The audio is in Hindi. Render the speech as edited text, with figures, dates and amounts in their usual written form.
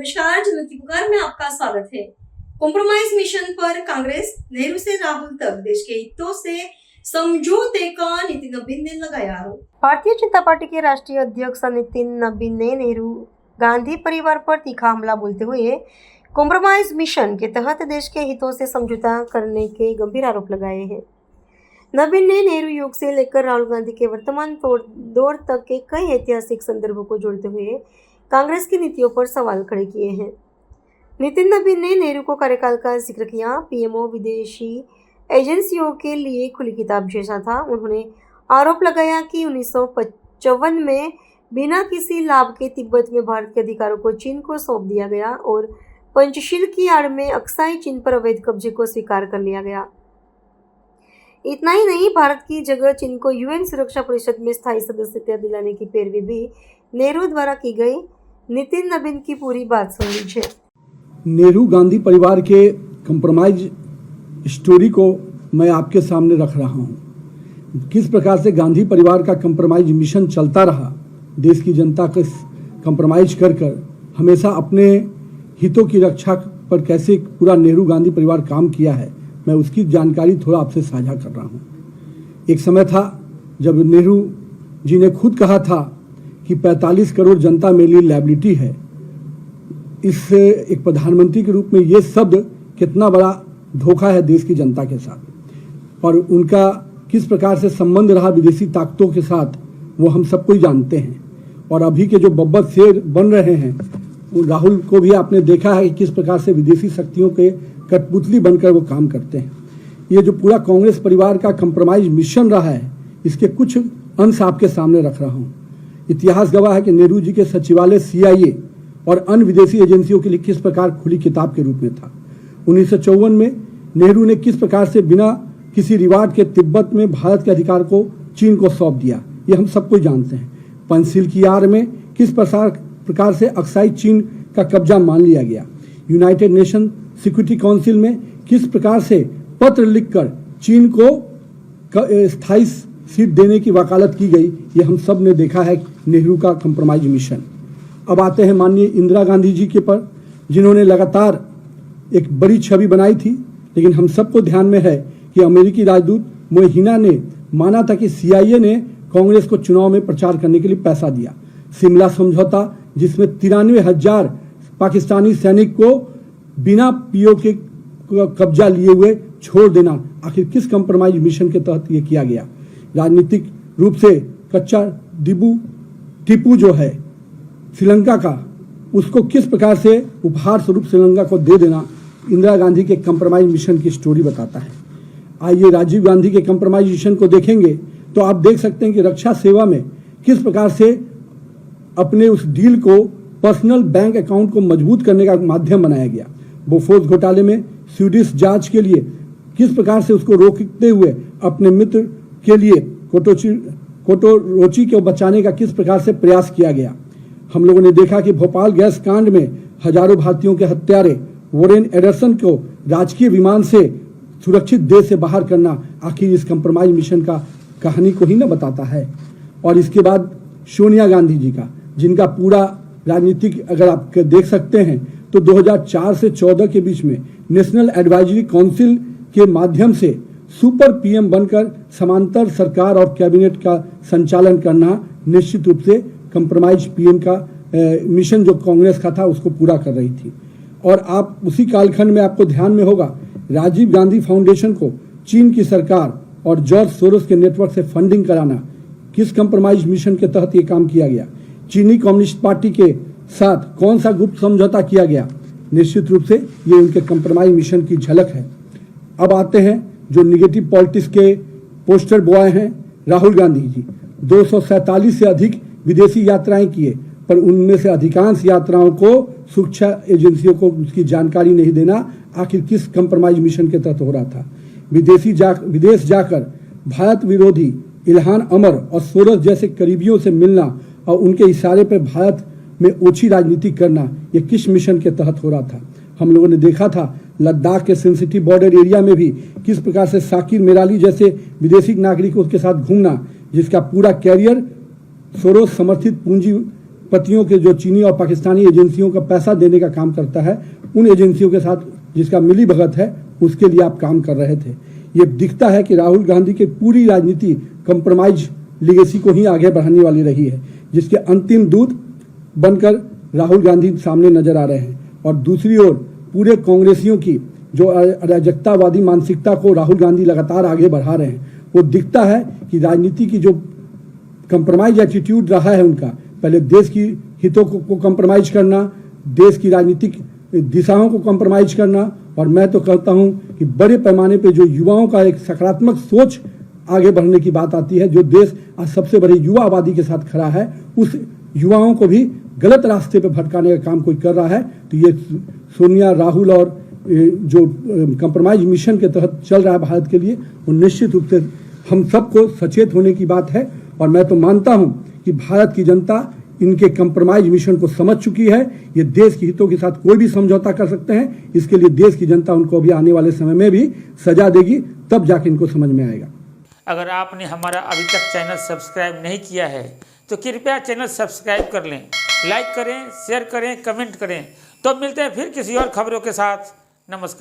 नमस्कार, जनता पुकार में आपका स्वागत है। कॉम्प्रोमाइज मिशन पर कांग्रेस, नेहरू से राहुल तक देश के हितों से समझौते का नितिन नबीन ने लगाया आरोप। भारतीय जनता पार्टी के राष्ट्रीय अध्यक्ष नितिन नबीन ने नेहरू गांधी परिवार पर तीखा हमला बोलते हुए कॉम्प्रोमाइज मिशन के तहत देश के हितों से समझौता करने के गंभीर आरोप लगाए हैं। नबीन ने नेहरू युग से लेकर राहुल गांधी के वर्तमान दौर तक के कई ऐतिहासिक संदर्भों को जोड़ते हुए कांग्रेस की नीतियों पर सवाल खड़े किए हैं। नितिन नबीन ने नेहरू को कार्यकाल का जिक्र किया। पीएमओ विदेशी एजेंसियों के लिए खुली किताब जैसा था। उन्होंने आरोप लगाया कि 1955 में बिना किसी लाभ के तिब्बत में भारत के अधिकारों को चीन को सौंप दिया गया और पंचशील की आड़ में अक्साई चीन पर अवैध कब्जे को स्वीकार कर लिया गया। इतना ही नहीं, भारत की जगह चीन को यूएन सुरक्षा परिषद में स्थायी सदस्यता दिलाने की पैरवी भी नेहरू द्वारा की गई। नितिन नबीन की पूरी बात सुन लीजिए। नेहरू गांधी परिवार के कंप्रोमाइज स्टोरी को मैं आपके सामने रख रहा हूं। किस प्रकार से गांधी परिवार का कंप्रोमाइज मिशन चलता रहा, देश की जनता को कंप्रोमाइज कर हमेशा अपने हितों की रक्षा पर कैसे पूरा नेहरू गांधी परिवार काम किया है, मैं उसकी जानकारी थोड़ा आपसे साझा कर रहा हूं। एक समय था जब नेहरू जी ने खुद कहा था कि 45 करोड़ जनता मेरे लिए लायबिलिटी है। इस एक प्रधानमंत्री के रूप में ये शब्द कितना बड़ा धोखा है देश की जनता के साथ, और उनका किस प्रकार से संबंध रहा विदेशी ताकतों के साथ वो हम सबको ही जानते हैं। और अभी के जो बब्बर शेर बन रहे हैं, राहुल को भी आपने देखा है कि किस प्रकार से विदेशी शक्तियों के कठपुतली बनकर वो काम करते हैं। ये जो पूरा कांग्रेस परिवार का कंप्रोमाइज मिशन रहा है, इसके कुछ अंश आपके सामने रख रहा हूँ। इतिहास गवाह है कि नेहरू जी के सचिवालय CIA और अन्य विदेशी एजेंसियों के लिए किस प्रकार खुली किताब के रूप में था। 1954 में नेहरू ने किस प्रकार से बिना किसी रिवार्ड के तिब्बत में भारत के अधिकार को चीन को सौंप दिया, ये हम सबको जानते हैं। पंचशील की आड़ में किस प्रकार से अक्साई चीन का कब्जा मान लिया गया। यूनाइटेड नेशन सिक्योरिटी काउंसिल में किस प्रकार से पत्र लिखकर चीन को स्थायी सीट देने की वकालत की गई, ये हम सब ने देखा है नेहरू का कंप्रोमाइज मिशन। अब आते हैं माननीय इंदिरा गांधी जी के पर, जिन्होंने लगातार एक बड़ी छवि बनाई थी, लेकिन हम सबको ध्यान में है कि अमेरिकी राजदूत मोहिना ने माना था कि CIA ने कांग्रेस को चुनाव में प्रचार करने के लिए पैसा दिया। शिमला समझौता, जिसमें 93,000 पाकिस्तानी सैनिक को बिना PO के कब्जा लिए हुए छोड़ देना, आखिर किस कंप्रोमाइज मिशन के तहत ये किया गया। राजनीतिक रूप से कच्चा टीपू जो है श्रीलंका का, उसको किस प्रकार से उपहार स्वरूप श्रीलंका को दे देना इंदिरा गांधी के कंप्रोमाइज मिशन की स्टोरी बताता है। आइए राजीव गांधी के कंप्रोमाइज मिशन को देखेंगे तो आप देख सकते हैं कि रक्षा सेवा में किस प्रकार से अपने उस डील को पर्सनल बैंक अकाउंट को मजबूत करने का माध्यम बनाया गया। बोफोर्स घोटाले में स्वीडिश जांच के लिए किस प्रकार से उसको रोकते हुए अपने मित्र के लिए कोटोरोची को बचाने का किस प्रकार से प्रयास किया गया। हम लोगों ने देखा कि भोपाल गैस कांड में हजारों भारतीयों के हत्यारे वॉरेन एडरसन को राजकीय विमान से सुरक्षित देश से बाहर करना आखिर इस कंप्रोमाइज मिशन का कहानी को ही न बताता है। और इसके बाद सोनिया गांधी जी का, जिनका पूरा राजनीतिक अगर आप देख सकते हैं तो 2004 से 14 के बीच में नेशनल एडवाइजरी काउंसिल के माध्यम से सुपर PM बनकर समांतर सरकार और कैबिनेट का संचालन करना निश्चित रूप से कंप्रोमाइज PM का मिशन जो कांग्रेस का था उसको पूरा कर रही थी। और आप उसी कालखंड में आपको ध्यान में होगा, राजीव गांधी फाउंडेशन को चीन की सरकार और जॉर्ज सोरोस के नेटवर्क से फंडिंग कराना, किस कंप्रोमाइज मिशन के तहत ये काम किया गया। चीनी कम्युनिस्ट पार्टी के साथ कौन सा गुप्त समझौता किया गया, निश्चित रूप से ये उनके कंप्रोमाइज मिशन की झलक है। अब आते हैं जो निगेटिव पॉलिटिक्स के पोस्टर बॉय हैं, राहुल गांधी जी 247 से अधिक विदेशी यात्राएं किए, पर उनमें से अधिकांश यात्राओं को सुरक्षा एजेंसियों को उसकी जानकारी नहीं देना आखिर किस कंप्रोमाइज मिशन के तहत हो रहा था। विदेश जाकर भारत विरोधी इल्हान अमर और सोरस जैसे करीबियों से मिलना और उनके इशारे पर भारत में ओछी राजनीति करना, ये किस मिशन के तहत हो रहा था। हम लोगों ने देखा था लद्दाख के सेंसिटिव बॉर्डर एरिया में भी किस प्रकार से साकिर मेराली जैसे विदेशी नागरिकों के साथ घूमना, जिसका पूरा कैरियर सोरोस समर्थित पूंजी पतियों के जो चीनी और पाकिस्तानी एजेंसियों का पैसा देने का काम करता है, उन एजेंसियों के साथ जिसका मिली भगत है, उसके लिए आप काम कर रहे थे। ये दिखता है कि राहुल गांधी की पूरी राजनीति कंप्रोमाइज लीगेसी को ही आगे बढ़ाने वाली रही है, जिसके अंतिम दूत बनकर राहुल गांधी सामने नजर आ रहे हैं। और दूसरी ओर पूरे कांग्रेसियों की जो अराजकतावादी मानसिकता को राहुल गांधी लगातार आगे बढ़ा रहे हैं, वो दिखता है कि राजनीति की जो कंप्रोमाइज एटीट्यूड रहा है उनका, पहले देश की हितों को कंप्रोमाइज करना, देश की राजनीतिक दिशाओं को कंप्रोमाइज करना, और मैं तो कहता हूं कि बड़े पैमाने पे जो युवाओं का एक सकारात्मक सोच आगे बढ़ने की बात आती है, जो देश आज सबसे बड़ी युवा आबादी के साथ खड़ा है, उस युवाओं को भी गलत रास्ते पे भटकाने का काम कोई कर रहा है। तो ये सोनिया, राहुल और जो कंप्रोमाइज मिशन के तहत चल रहा है भारत के लिए, वो निश्चित रूप से हम सबको सचेत होने की बात है। और मैं तो मानता हूं कि भारत की जनता इनके कंप्रोमाइज मिशन को समझ चुकी है। ये देश के हितों के साथ कोई भी समझौता कर सकते हैं, इसके लिए देश की जनता उनको भी आने वाले समय में भी सजा देगी, तब जाके इनको समझ में आएगा। अगर आपने हमारा अभी तक चैनल सब्सक्राइब नहीं किया है तो कृपया चैनल सब्सक्राइब कर लें, लाइक करें, शेयर करें, कमेंट करें। तो मिलते हैं फिर किसी और खबरों के साथ। नमस्कार।